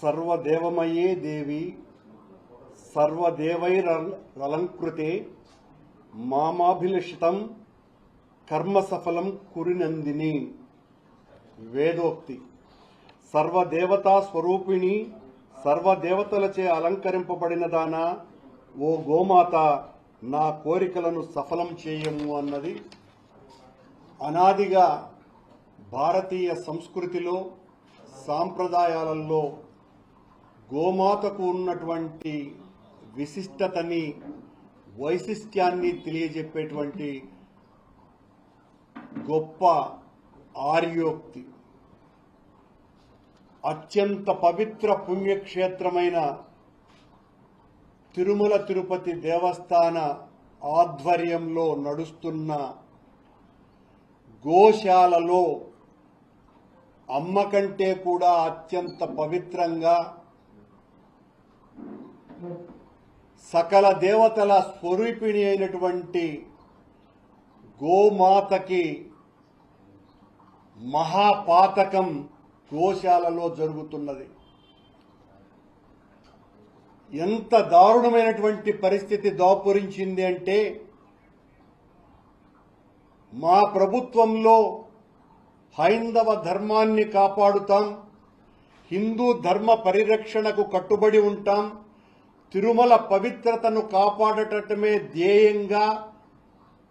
सर्वदेवमये देवी सर्वदेवैरलंकृते मामाभिलषितं कर्म सफलं कुरु नंदिनी। వేదోక్తి సర్వదేవతా స్వరూపిణి సర్వదేవతలచే అలంకరింపబడిన దానా ఓ గోమాత నా కోరికలను సఫలం చేయము అన్నది అనాదిగా భారతీయ సంస్కృతిలో సాంప్రదాయాలలో గోమాతకు ఉన్నటువంటి విశిష్టతని వైశిష్ట్యాన్ని తెలియజెప్పేటువంటి గొప్ప ఆర్యోక్తి। అత్యంత పవిత్ర పుణ్యక్షేత్రమైన తిరుమల తిరుపతి దేవస్థాన ఆధ్వర్యంలో నడుస్తున్న గోశాలలో అమ్మ కంటే కూడా అత్యంత పవిత్రంగా సకల దేవతల స్వరూపిణి అయినటువంటి గోమాతకి మహాపాతకం గోశాలలో జరుగుతున్నది। ఎంత దారుణమైనటువంటి పరిస్థితి దాపురించింది అంటే మా ప్రభుత్వంలో హైందవ ధర్మాన్ని కాపాడుతాం, హిందూ ధర్మ పరిరక్షణకు కట్టుబడి ఉంటాం, తిరుమల పవిత్రతను కాపాడటమే ధ్యేయంగా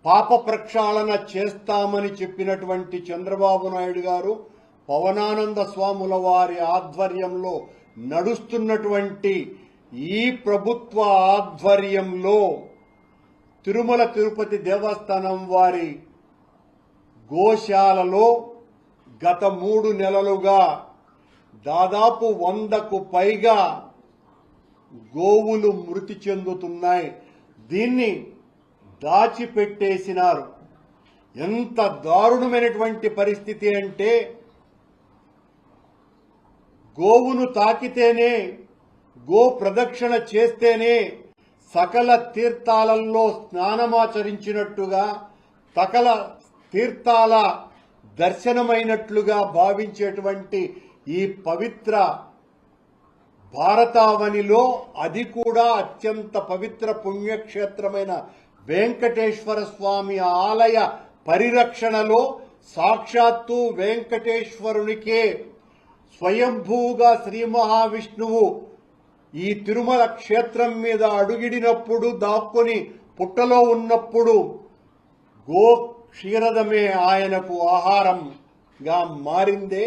పాప ప్రక్షాళన చేస్తామని చెప్పినటువంటి చంద్రబాబు నాయుడు గారు పవనానంద స్వాముల వారి ఆధ్వర్యంలో నడుస్తున్నటువంటి ఈ ప్రభుత్వ ఆధ్వర్యంలో తిరుమల తిరుపతి దేవస్థానం వారి గోశాలలో గత 3 నెలలుగా దాదాపు 100కు పైగా గోవులు మృతి చెందుతున్నాయి। దీన్ని దాచిపెట్టేసినారు। ఎంత దారుణమైనటువంటి పరిస్థితి అంటే గోవును తాకితేనే గో ప్రదక్షిణ చేస్తేనే సకల తీర్థాలలో స్నానమాచరించినట్టుగా సకల తీర్థాల దర్శనమైనట్లుగా భావించేటువంటి ఈ పవిత్ర భారతావనిలో అది కూడా అత్యంత పవిత్ర పుణ్యక్షేత్రమైన వెంకటేశ్వర స్వామి ఆలయ పరిరక్షణలో సాక్షాత్తు వెంకటేశ్వరునికే స్వయంభూగా శ్రీ మహావిష్ణువు ఈ తిరుమల క్షేత్రం మీద అడుగిడినప్పుడు దాక్కుని పుట్టలో ఉన్నప్పుడు గో క్షీరదమే ఆయనకు ఆహారంగా మారిందే।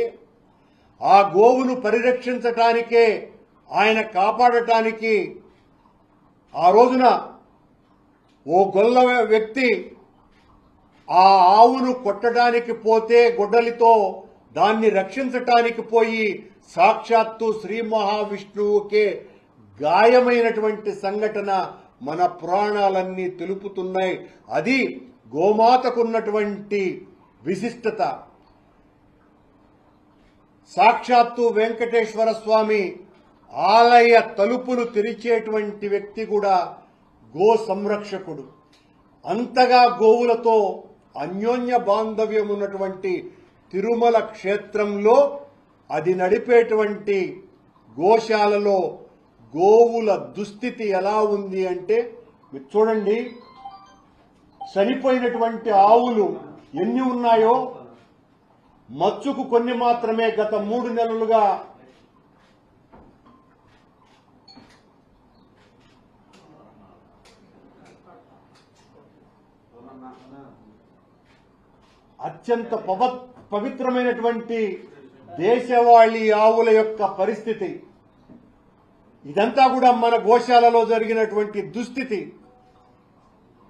ఆ గోవును పరిరక్షించటానికే ఆయన కాపాడటానికి ఆ రోజున ఓ గొల్ల వ్యక్తి ఆ ఆవును కొట్టడానికి పోతే గొడ్డలితో దాన్ని రక్షించటానికి పోయి సాక్షాత్తు శ్రీ మహావిష్ణువుకే గాయమైనటువంటి సంఘటన మన పురాణాలన్నీ తెలుపుతున్నాయి। అది గోమాతకున్నటువంటి విశిష్టత। సాక్షాత్తు వెంకటేశ్వర స్వామి ఆలయ తలుపులు తెరిచేటువంటి వ్యక్తి కూడా గో సంరక్షకుడు। అంతగా గోవులతో అన్యోన్య బాంధవ్యం ఉన్నటువంటి తిరుమల క్షేత్రంలో అది నడిపేటువంటి గోశాలలో గోవుల దుస్థితి ఎలా ఉంది అంటే మీరు చూడండి, చనిపోయినటువంటి ఆవులు ఎన్ని ఉన్నాయో మచ్చుకు కొన్ని మాత్రమే గత 3 నెలలుగా అత్యంత పవిత్రమైనటువంటి దేశవాళీ ఆవుల యొక్క పరిస్థితి ఇదంతా కూడా మన గోశాలలో జరిగినటువంటి దుస్థితి।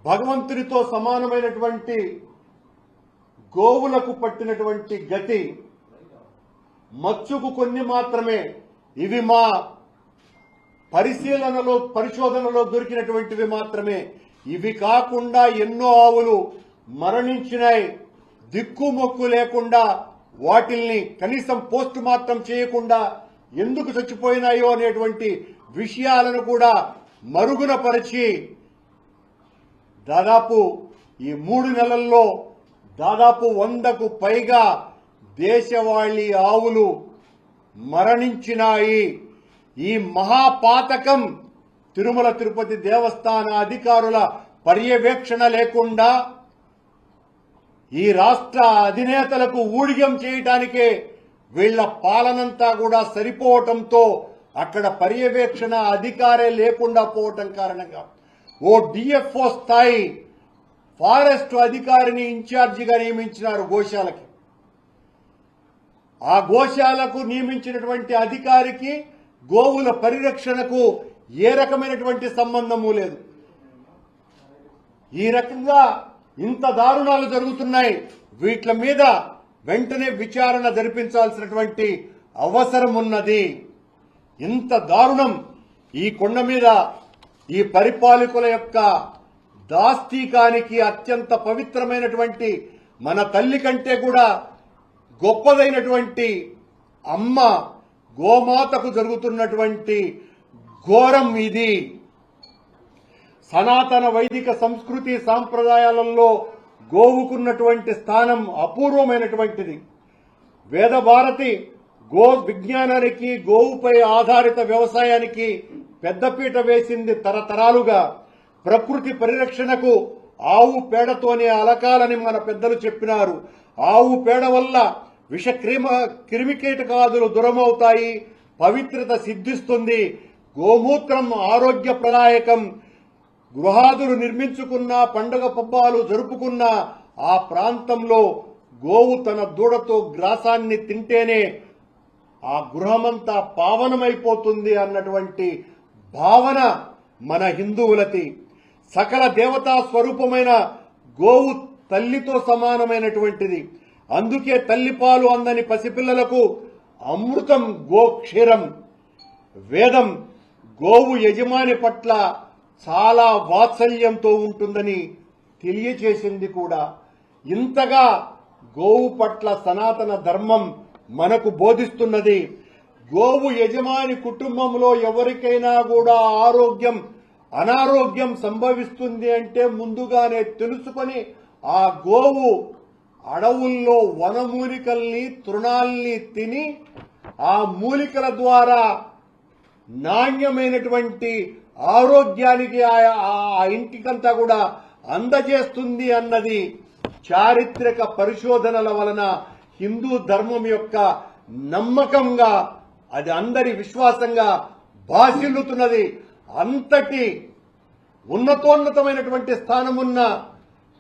భగవంతునితో సమానమైనటువంటి గోవులకు పట్టినటువంటి గతి మచ్చుకు కొన్ని మాత్రమే। ఇవి మా పరిశోధనలో దొరికినటువంటివి మాత్రమే। ఇవి కాకుండా ఎన్నో ఆవులు మరణించినాయి। దిక్కుమొక్కు లేకుండా వాటిల్ని కనీసం పోస్ట్ మార్టం చేయకుండా ఎందుకు చచ్చిపోయినాయో అనేటువంటి విషయాలను కూడా మరుగున పరిచి దాదాపు ఈ 3 నెలల్లో దాదాపు 100కు పైగా దేశవాళీ ఆవులు మరణించినాయి। ఈ మహాపాతకం తిరుమల తిరుపతి దేవస్థాన అధికారుల పర్యవేక్షణ లేకుండా ఈ రాష్ట్ర అధినేతలకు ఊడిగం చేయటానికే వీళ్ల పాలనంతా కూడా సరిపోవటంతో అక్కడ పర్యవేక్షణ అధికారే లేకుండా పోవటం కారణంగా ఓ డిఎఫ్ఓ స్థాయి ఫారెస్ట్ అధికారిని ఇన్ఛార్జిగా నియమించినారు గోశాలకి. ఆ గోశాలకు నియమించినటువంటి అధికారికి గోవుల పరిరక్షణకు ఏ రకమైనటువంటి సంబంధము లేదు. ఈ రకంగా ఇంత దారుణాలు జరుగుతున్నాయి. వీట్ల మీద వెంటనే విచారణ జరిపించాల్సినటువంటి అవసరం ఉన్నది. ఇంత దారుణం ఈ కొండ మీద ఈ పరిపాలకుల యొక్క దాస్తీకానికి అత్యంత పవిత్రమైనటువంటి మన తల్లి కంటే కూడా గొప్పదైనటువంటి అమ్మ గోమాతకు జరుగుతున్నటువంటి ఘోరం ఇది. సనాతన వైదిక సంస్కృతి సాంప్రదాయాలలో గోవుకున్నటువంటి స్థానం అపూర్వమైనటువంటిది. వేదభారతి గో విజ్ఞానానికి గోవుపై ఆధారిత వ్యవసాయానికి పెద్దపీట వేసింది. తరతరాలుగా ప్రకృతి పరిరక్షణకు ఆవు పేడతోనే అలకాలని మన పెద్దలు చెప్పినారు. ఆవు పేడ వల్ల విష క్రిమికీటకాదులు దూరమవుతాయి, పవిత్రత సిద్ధిస్తుంది. గోమూత్రం ఆరోగ్యప్రదాయకం. గృహాదులు నిర్మించుకున్నా, పండుగ పబ్బాలు జరుపుకున్నా ఆ ప్రాంతంలో గోవు తన దూడతో గ్రాసాన్ని తింటేనే ఆ గృహమంతా పావనమైపోతుంది అన్నటువంటి భావన మన హిందువులది. సకల దేవతా స్వరూపమైన గోవు తల్లితో సమానమైనటువంటిది. అందుకే తల్లిపాలు అందని పసిపిల్లలకు అమృతం గోక్షీరం. వేదం గోవు యజమాని పట్ల చాలా వాత్సల్యంతో ఉంటుందని తెలియచేసింది కూడా. ఇంతగా గోవు పట్ల సనాతన ధర్మం మనకు బోధిస్తున్నది. గోవు యజమాని కుటుంబంలో ఎవరికైనా కూడా అనారోగ్యం సంభవిస్తుంది అంటే ముందుగానే తెలుసుకొని ఆ గోవు అడవుల్లో వనమూలికల్ని తృణాల్ని తిని ఆ మూలికల ద్వారా నాణ్యమైనటువంటి ఆరోగ్యానికి ఆ ఇంటికంతా కూడా అందజేస్తుంది అన్నది చారిత్రక పరిశోధనల వలన హిందూ ధర్మం యొక్క నమ్మకంగా అది అందరి విశ్వాసంగా భాసిల్లుతున్నది. అంతటి ఉన్నతోన్నతమైనటువంటి స్థానమున్న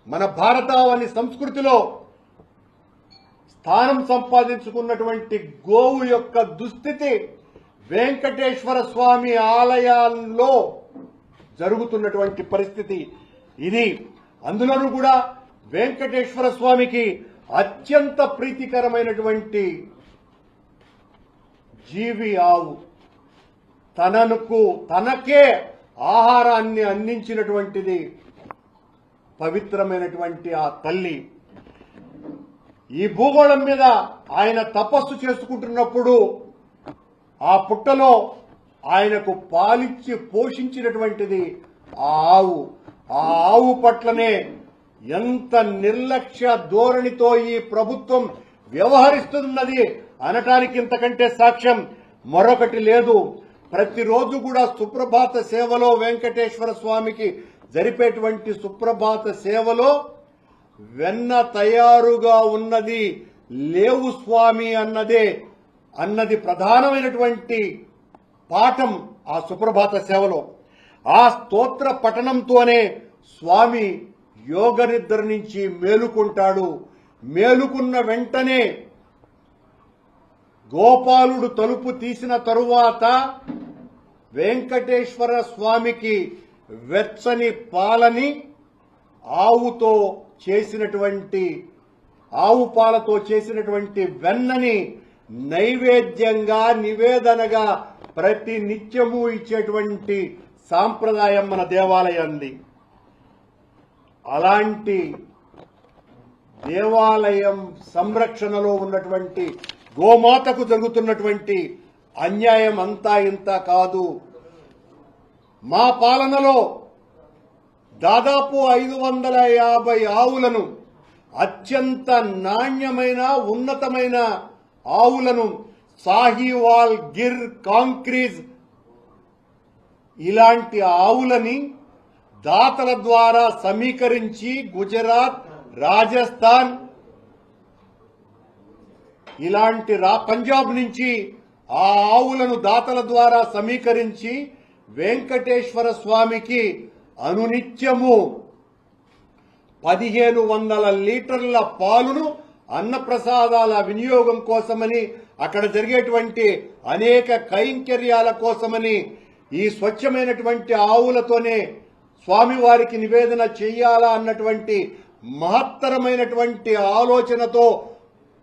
మన భారతావని సంస్కృతిలో స్థానం సంపాదించుకున్నటువంటి గోవు యొక్క దుస్థితి వెంకటేశ్వర స్వామి ఆలయాల్లో జరుగుతున్నటువంటి పరిస్థితి ఇది. అందులోనూ కూడా వెంకటేశ్వర స్వామికి అత్యంత ప్రీతికరమైనటువంటి జీవి ఆవు. తనకే ఆహారాన్ని అందించినటువంటిది పవిత్రమైనటువంటి ఆ తల్లి. ఈ భూగోళం మీద ఆయన తపస్సు చేసుకుంటున్నప్పుడు ఆ పుట్టలో ఆయనకు పాలిచ్చి పోషించినటువంటిది ఆ ఆవు. ఆ ఆవు పట్లనే ఎంత నిర్లక్ష్య ధోరణితో ఈ ప్రభుత్వం వ్యవహరిస్తున్నది అనటానికి ఇంతకంటే సాక్ష్యం మరొకటి లేదు. ప్రతిరోజు కూడా సుప్రభాత సేవలో వెంకటేశ్వర స్వామికి జరిపేటువంటి సుప్రభాత సేవలో వెన్న తయారుగా ఉన్నది లేవు స్వామి అన్నది ప్రధానమైనటువంటి పాఠం ఆ సుప్రభాత సేవలో. ఆ స్తోత్ర పఠనంతోనే స్వామి యోగ నిద్ర నుంచి మేలుకుంటాడు. మేలుకున్న వెంటనే గోపాలుడు తలుపు తీసిన తరువాత వెంకటేశ్వర స్వామికి వెచ్చని పాలని ఆవు పాలతో చేసినటువంటి వెన్నని నైవేద్యంగా నివేదనగా ప్రతి నిత్యము ఇచ్చేటువంటి సాంప్రదాయం మన దేవాలయంది. అలాంటి దేవాలయం సంరక్షణలో ఉన్నటువంటి గోమాతకు జరుగుతున్నటువంటి అన్యాయం అంతా ఇంత కాదు. మా పాలనలో దాదాపు 550 ఆవులను, అత్యంత నాణ్యమైన ఉన్నతమైన ఆవులను సాహివాల్, గిర్, కాంక్రీజ్ ఇలాంటి ఆవులని దాతల ద్వారా సమీకరించి గుజరాత్, రాజస్థాన్, ఇలాంటి పంజాబ్ నుంచి ఆ ఆవులను దాతల ద్వారా సమీకరించి వెంకటేశ్వర స్వామికి అనునిత్యము 1500 లీటర్ల పాలును అన్నప్రసాదాల వినియోగం కోసమని, అక్కడ జరిగేటువంటి అనేక కైంకర్యాల కోసమని ఈ స్వచ్ఛమైనటువంటి ఆవులతోనే స్వామివారికి నివేదన చెయ్యాలా అన్నటువంటి మహత్తరమైనటువంటి ఆలోచనతో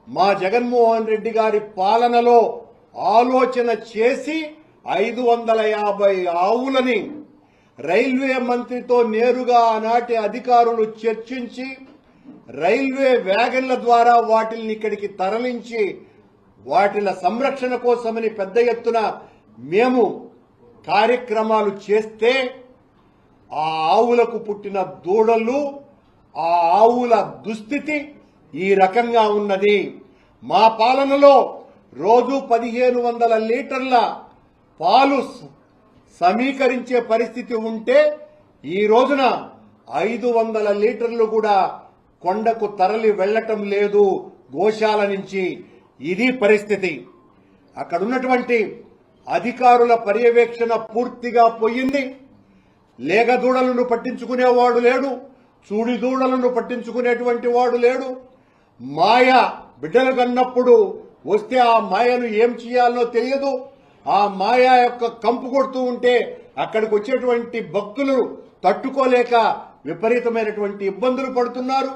మా జగన్మోహన్ రెడ్డి గారి పాలనలో ఆలోచన చేసి 550 ఆవులని రైల్వే మంత్రితో నేరుగా ఆనాటి అధికారులు చర్చించి రైల్వే వ్యాగన్ల ద్వారా వాటిని ఇక్కడికి తరలించి వాటిల సంరక్షణ కోసమని పెద్ద ఎత్తున మేము కార్యక్రమాలు చేస్తే ఆ ఆవులకు పుట్టిన దూడలు, ఆ ఆవుల దుస్థితి ఈ రకంగా ఉన్నది. మా పాలనలో రోజు 1500 లీటర్ల పాలు సమీకరించే పరిస్థితి ఉంటే ఈ రోజున 500 లీటర్లు కూడా కొండకు తరలి వెళ్లటం లేదు గోశాల నుంచి. ఇది పరిస్థితి. అక్కడున్నటువంటి అధికారుల పర్యవేక్షణ పూర్తిగా పోయింది. లేగదూడలను పట్టించుకునేవాడు లేడు, చూడి దూడలను పట్టించుకునేటువంటి వాడు లేడు. మాయ బిడ్డలు కన్నప్పుడు వస్తే ఆ మాయను ఏం చేయాలో తెలియదు. ఆ మాయ యొక్క కంపు కొడుతూ ఉంటే అక్కడికి వచ్చేటువంటి భక్తులు తట్టుకోలేక విపరీతమైనటువంటి ఇబ్బందులు పడుతున్నారు.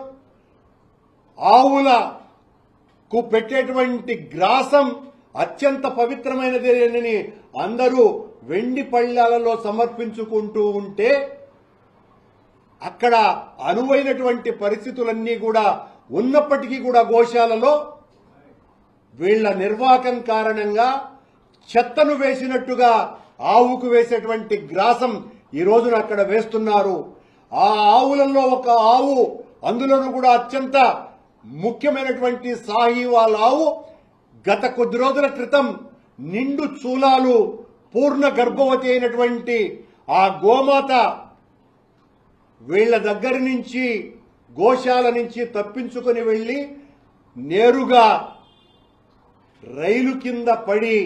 ఆవులకు పెట్టేటువంటి గ్రాసం అత్యంత పవిత్రమైనదేనని అందరూ వెండి పళ్ళాలలో సమర్పించుకుంటూ ఉంటే అక్కడ అనువైనటువంటి పరిస్థితులన్నీ కూడా ఉన్నప్పటికీ కూడా గోశాలలో వీళ్ల నిర్వాహకం కారణంగా చెత్తను వేసినట్టుగా ఆవుకు వేసేటువంటి గ్రాసం ఈ రోజున అక్కడ వేస్తున్నారు. ఆ ఆవులలో ఒక ఆవు, అందులోనూ కూడా అత్యంత ముఖ్యమైనటువంటి సాహివాల్ ఆవు గత కొద్ది రోజుల క్రితం నిండు చూలాలు పూర్ణ గర్భవతి అయినటువంటి ఆ గోమాత వీళ్ల దగ్గర నుంచి గోశాల నుంచి తప్పించుకొని వెళ్లి నేరుగా రైలు కింద పడి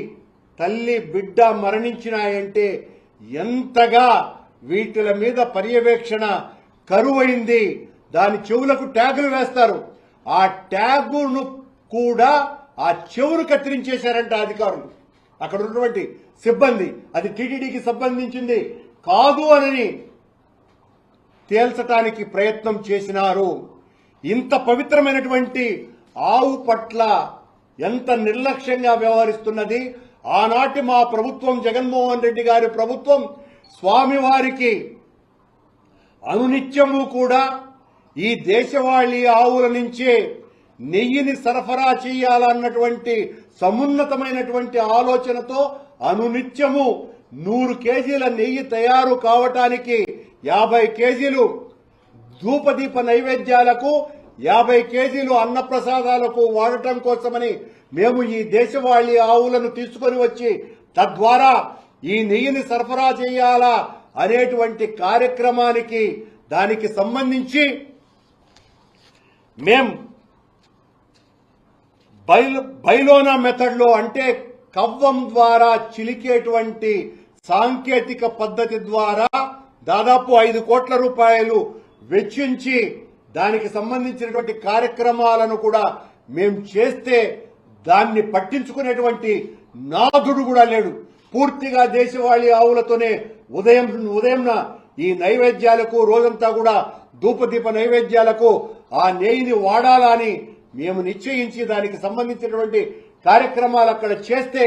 తల్లి బిడ్డ మరణించినాయంటే ఎంతగా వీటిల మీద పర్యవేక్షణ కరువైంది. దాని చెవులకు ట్యాగులు వేస్తారు. ఆ ట్యాగును కూడా ఆ చెవును కత్తిరించేశారంట అధికారులు. అక్కడ ఉన్నటువంటి సిబ్బంది అది టీటీడీకి సంబంధించింది కాదు అని తేల్చడానికి ప్రయత్నం చేసినారు. ఇంత పవిత్రమైనటువంటి ఆవు పట్ల ఎంత నిర్లక్ష్యంగా వ్యవహరిస్తున్నది. ఆనాటి మా ప్రభుత్వం, జగన్మోహన్ రెడ్డి గారి ప్రభుత్వం, స్వామివారికి అనునిత్యము కూడా ఈ దేశవాళీ ఆవుల నుంచే నెయ్యిని సరఫరా చేయాలన్నటువంటి సమున్నతమైనటువంటి ఆలోచనతో అనునిత్యము 100 కేజీల నెయ్యి తయారు కావటానికి 50 కేజీలు ధూపదీప నైవేద్యాలకు, 50 కేజీలు అన్నప్రసాదాలకు వాడటం కోసమని మేము ఈ దేశవాళీ ఆవులను తీసుకొని వచ్చి తద్వారా ఈ నెయ్యిని సరఫరా చేయాలా అనేటువంటి కార్యక్రమానికి దానికి సంబంధించి మేం బైలోనా మెథడ్లో అంటే కవ్వం ద్వారా చిలికేటువంటి సాంకేతిక పద్ధతి ద్వారా దాదాపు 5 కోట్ల రూపాయలు వెచ్చించి దానికి సంబంధించినటువంటి కార్యక్రమాలను కూడా మేం చేస్తే దాన్ని పట్టించుకునేటువంటి నాథుడు కూడా లేడు. పూర్తిగా దేశవాళీ ఆవులతోనే ఉదయంన ఈ నైవేద్యాలకు రోజంతా కూడా ధూపదీప నైవేద్యాలకు ఆ నెయ్యిని వాడాలని మేము నిశ్చయించి దానికి సంబంధించినటువంటి కార్యక్రమాలు అక్కడ చేస్తే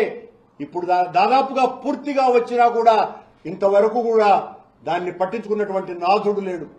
ఇప్పుడు దాదాపుగా పూర్తిగా వచ్చినా కూడా ఇంతవరకు కూడా దాన్ని పట్టించుకున్నటువంటి నాథుడు లేడు.